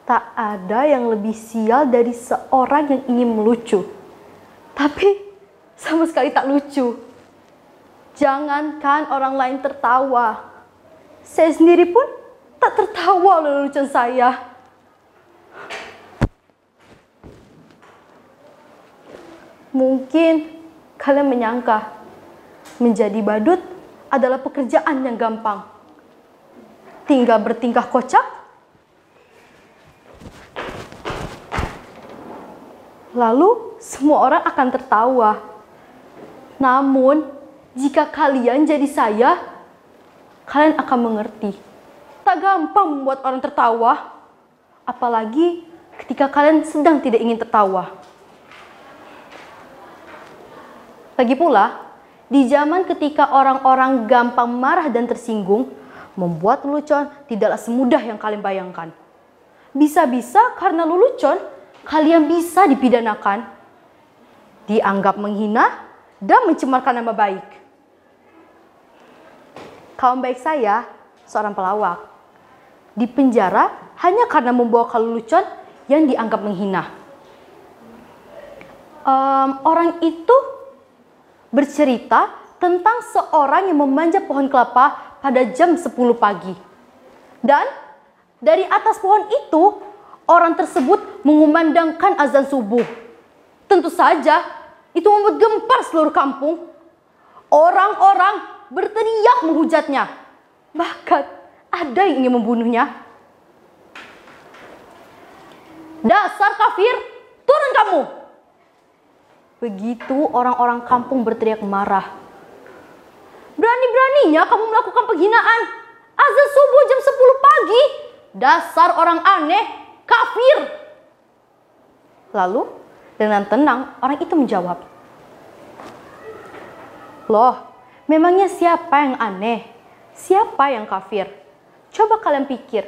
Tak ada yang lebih sial dari seorang yang ingin melucu, tapi sama sekali tak lucu. Jangankan orang lain tertawa, saya sendiri pun tak tertawa oleh lucuan saya. Mungkin kalian menyangka menjadi badut adalah pekerjaan yang gampang. Tinggal bertingkah kocak, lalu semua orang akan tertawa. Namun, jika kalian jadi saya, kalian akan mengerti. Tak gampang membuat orang tertawa, apalagi ketika kalian sedang tidak ingin tertawa. Lagi pula, di zaman ketika orang-orang gampang marah dan tersinggung, membuat lelucon tidaklah semudah yang kalian bayangkan. Bisa-bisa karena lelucon, kalian bisa dipidanakan, dianggap menghina, dan mencemarkan nama baik. Kawan baik saya, seorang pelawak, dipenjara hanya karena membawa lelucon yang dianggap menghina. Orang itu bercerita tentang seorang yang memanjat pohon kelapa pada jam 10 pagi. Dan dari atas pohon itu, orang tersebut mengumandangkan azan subuh. Tentu saja, itu membuat gempar seluruh kampung. Orang-orang berteriak menghujatnya. Bahkan ada yang ingin membunuhnya. Dasar kafir, turun kamu! Begitu orang-orang kampung berteriak marah. Berani-beraninya kamu melakukan penghinaan. Azan subuh jam 10 pagi. Dasar orang aneh, kafir. Lalu dengan tenang orang itu menjawab, loh, memangnya siapa yang aneh? Siapa yang kafir? Coba kalian pikir.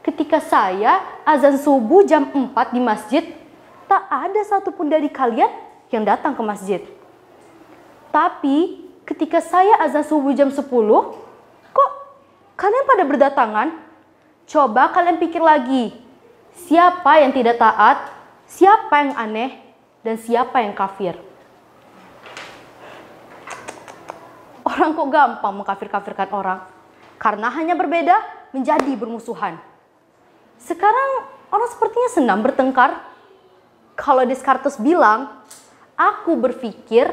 Ketika saya azan subuh jam 4 di masjid, tak ada satupun dari kalian yang datang ke masjid. Tapi ketika saya azan subuh jam 10, kok kalian pada berdatangan? Coba kalian pikir lagi. Siapa yang tidak taat? Siapa yang aneh? Dan siapa yang kafir? Orang kok gampang mengkafir-kafirkan orang? Karena hanya berbeda menjadi bermusuhan. Sekarang orang sepertinya senang bertengkar. Kalau Descartes bilang, aku berpikir,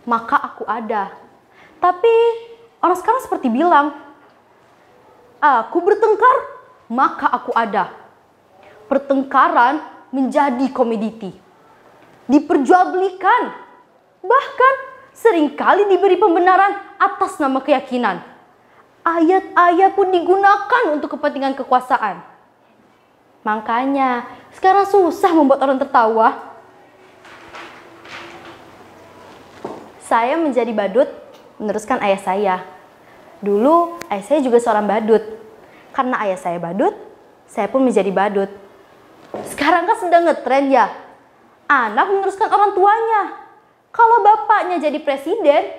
maka aku ada. Tapi orang sekarang seperti bilang, aku bertengkar, maka aku ada. Pertengkaran menjadi komoditi. Diperjualbelikan. Bahkan seringkali diberi pembenaran atas nama keyakinan. Ayat-ayat pun digunakan untuk kepentingan kekuasaan. Makanya sekarang susah membuat orang tertawa. Saya menjadi badut meneruskan ayah saya. Dulu ayah saya juga seorang badut. Karena ayah saya badut, saya pun menjadi badut. Sekarang kan sedang ngetren ya. Anak meneruskan orang tuanya. Kalau bapaknya jadi presiden,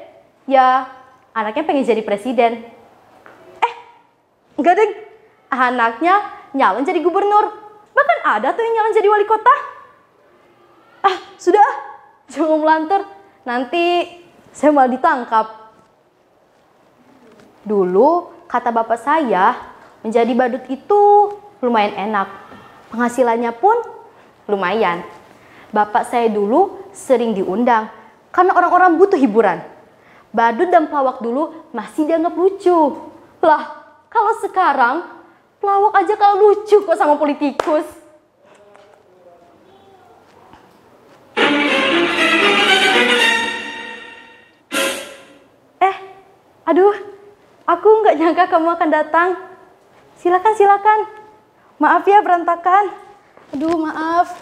ya anaknya pengen jadi presiden. Enggak deng, anaknya nyalon jadi gubernur. Bahkan ada tuh yang nyalon jadi wali kota. Sudah, jangan melantur. Nanti saya malah ditangkap. Dulu kata bapak saya, menjadi badut itu lumayan enak. Penghasilannya pun lumayan. Bapak saya dulu sering diundang karena orang-orang butuh hiburan. Badut dan pelawak dulu masih dianggap lucu. Lah, kalau sekarang pelawak aja kalau lucu kok sama politikus. Aduh, aku nggak nyangka kamu akan datang. Silakan, silakan. Maaf ya berantakan. Aduh, maaf.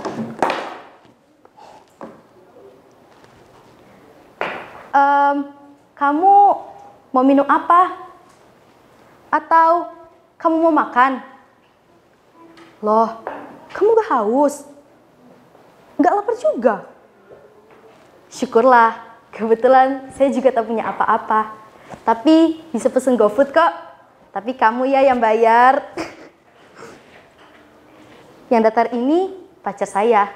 Kamu mau minum apa? Atau kamu mau makan? Loh, kamu gak haus? Gak lapar juga? Syukurlah, kebetulan saya juga tak punya apa-apa. Tapi bisa pesen GoFood kok. Tapi kamu ya yang bayar. Yang datar ini pacar saya.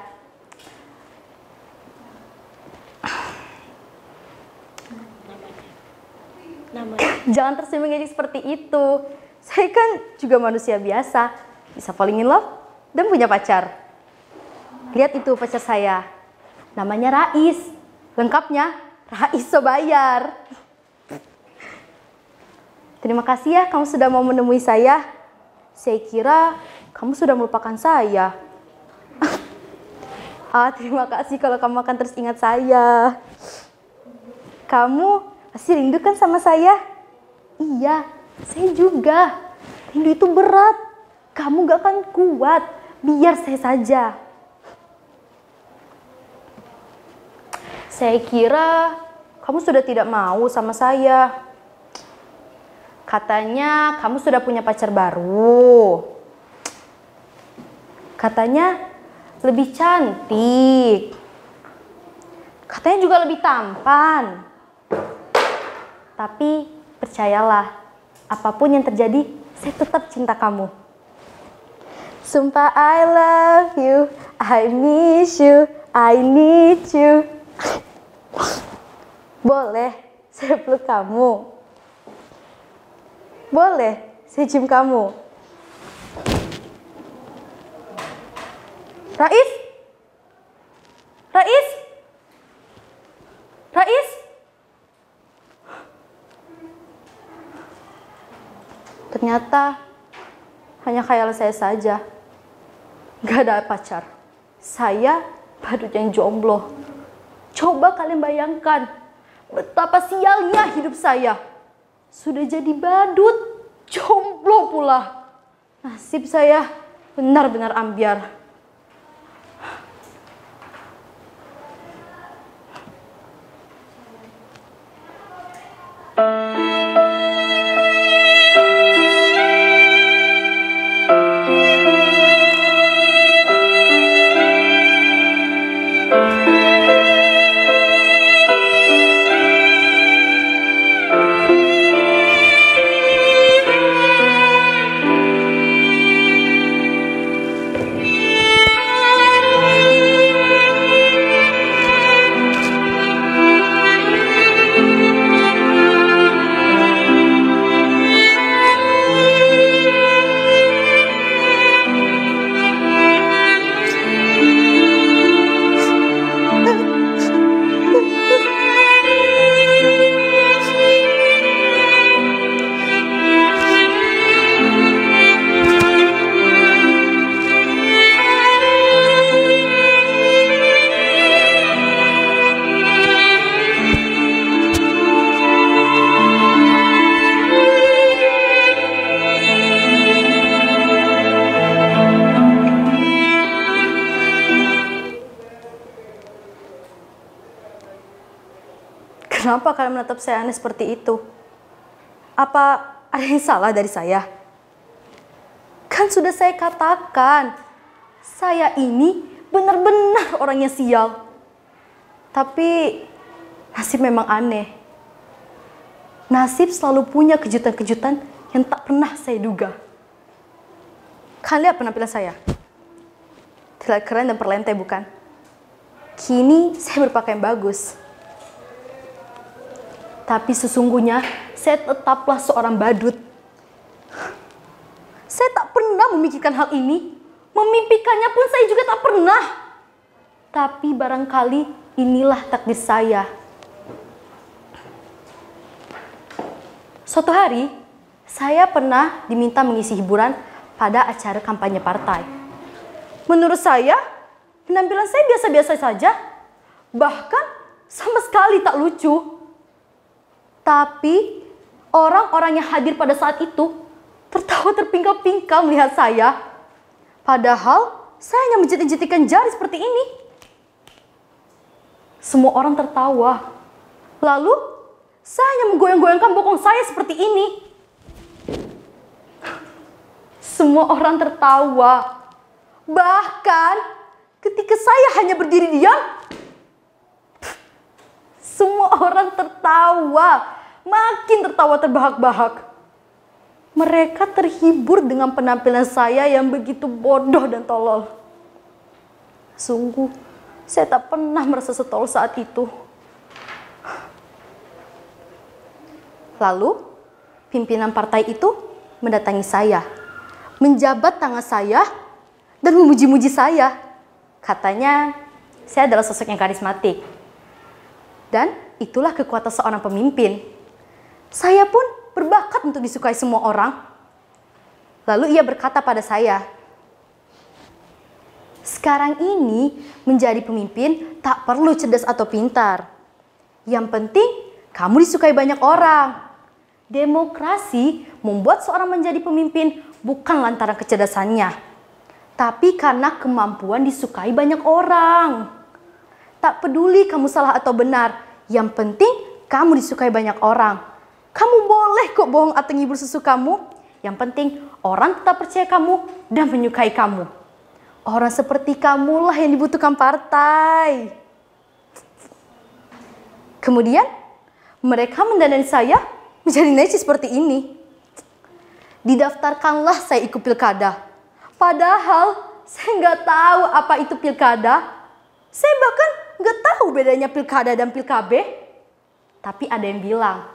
Jangan tersinggung aja seperti itu. Saya kan juga manusia biasa, bisa falling in love dan punya pacar. Lihat itu pacar saya, namanya Rais. Lengkapnya Rais Sobayar. Terima kasih ya kamu sudah mau menemui saya. Saya kira kamu sudah melupakan saya. Terima kasih kalau kamu akan terus ingat saya. Kamu masih rindu kan sama saya? Iya, saya juga. Rindu itu berat. Kamu gak akan kuat. Biar saya saja. Saya kira kamu sudah tidak mau sama saya. Katanya kamu sudah punya pacar baru. Katanya lebih cantik. Katanya juga lebih tampan. Tapi percayalah, apapun yang terjadi, saya tetap cinta kamu. Sumpah I love you, I miss you, I need you. Boleh saya peluk kamu? Boleh saya cium kamu? Rais? Rais? Rais? Ternyata hanya khayal saya saja. Gak ada pacar. Saya badut yang jomblo. Coba kalian bayangkan betapa sialnya hidup saya. Sudah jadi badut, jomblo pula. Nasib saya benar-benar ambyar. Kenapa kalian menatap saya aneh seperti itu? Apa ada yang salah dari saya? Kan sudah saya katakan, saya ini benar-benar orangnya sial. Tapi nasib memang aneh. Nasib selalu punya kejutan-kejutan yang tak pernah saya duga. Kalian lihat penampilan saya. Terlihat keren dan perlentai bukan? Kini saya berpakaian bagus. Tapi sesungguhnya saya tetaplah seorang badut. Saya tak pernah memikirkan hal ini. Memimpikannya pun saya juga tak pernah. Tapi barangkali inilah takdir saya. Suatu hari, saya pernah diminta mengisi hiburan pada acara kampanye partai. Menurut saya, penampilan saya biasa-biasa saja. Bahkan sama sekali tak lucu. Tapi orang-orang yang hadir pada saat itu tertawa terpingkal-pingkal melihat saya. Padahal saya hanya menjetik-jetikan jari seperti ini. Semua orang tertawa. Lalu saya hanya menggoyang-goyangkan bokong saya seperti ini. Semua orang tertawa. Bahkan ketika saya hanya berdiri diam, semua orang tertawa. Makin tertawa terbahak-bahak. Mereka terhibur dengan penampilan saya yang begitu bodoh dan tolol. Sungguh, saya tak pernah merasa setolol saat itu. Lalu, pimpinan partai itu mendatangi saya, menjabat tangan saya, dan memuji-muji saya. Katanya, saya adalah sosok yang karismatik. Dan itulah kekuatan seorang pemimpin. Saya pun berbakat untuk disukai semua orang. Lalu ia berkata pada saya, sekarang ini menjadi pemimpin tak perlu cerdas atau pintar. Yang penting kamu disukai banyak orang. Demokrasi membuat seorang menjadi pemimpin bukan lantaran kecerdasannya, tapi karena kemampuan disukai banyak orang. Tak peduli kamu salah atau benar, yang penting kamu disukai banyak orang. Kamu boleh kok bohong atau ngibur sesukamu. Yang penting orang tetap percaya kamu dan menyukai kamu. Orang seperti kamulah yang dibutuhkan partai. Kemudian mereka mendandani saya menjadi necis seperti ini. Didaftarkanlah saya ikut pilkada. Padahal saya nggak tahu apa itu pilkada. Saya bahkan nggak tahu bedanya pilkada dan pilkabe. Tapi ada yang bilang,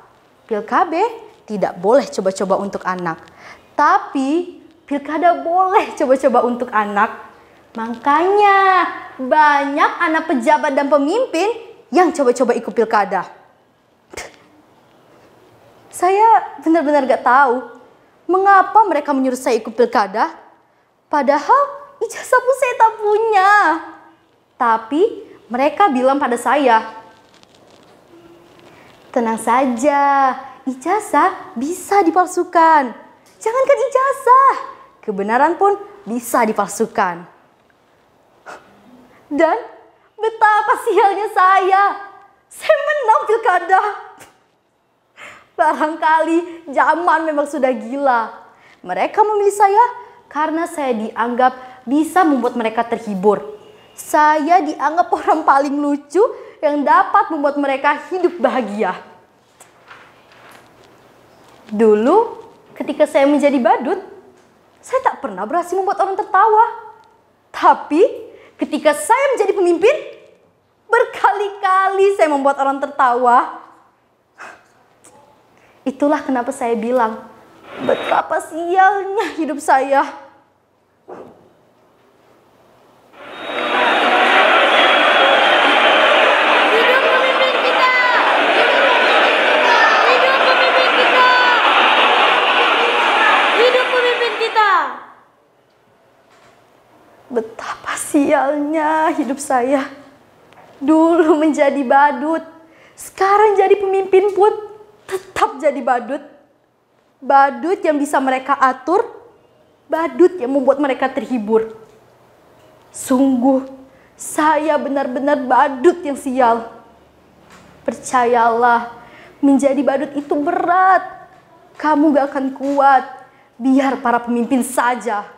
pilkabe tidak boleh coba-coba untuk anak. Tapi pilkada boleh coba-coba untuk anak. Makanya banyak anak pejabat dan pemimpin yang coba-coba ikut pilkada. Saya benar-benar gak tahu mengapa mereka menyuruh saya ikut pilkada. Padahal ijazah pun saya tak punya. Tapi mereka bilang pada saya, tenang saja, ijazah bisa dipalsukan. Jangankan ijazah, kebenaran pun bisa dipalsukan. Dan betapa sialnya saya menang pilkada. Barangkali zaman memang sudah gila. Mereka memilih saya karena saya dianggap bisa membuat mereka terhibur. Saya dianggap orang paling lucu yang dapat membuat mereka hidup bahagia. Dulu ketika saya menjadi badut, saya tak pernah berhasil membuat orang tertawa. Tapi ketika saya menjadi pemimpin, berkali-kali saya membuat orang tertawa. Itulah kenapa saya bilang, betapa sialnya hidup saya. Hidup pemimpin kita! Hidup pemimpin kita! Hidup pemimpin kita! Betapa sialnya hidup saya. Dulu menjadi badut, sekarang jadi pemimpin pun tetap jadi badut. Badut yang bisa mereka atur, badut yang membuat mereka terhibur. Sungguh, saya benar-benar badut yang sial. Percayalah, menjadi badut itu berat. Kamu gak akan kuat, biar para pemimpin saja.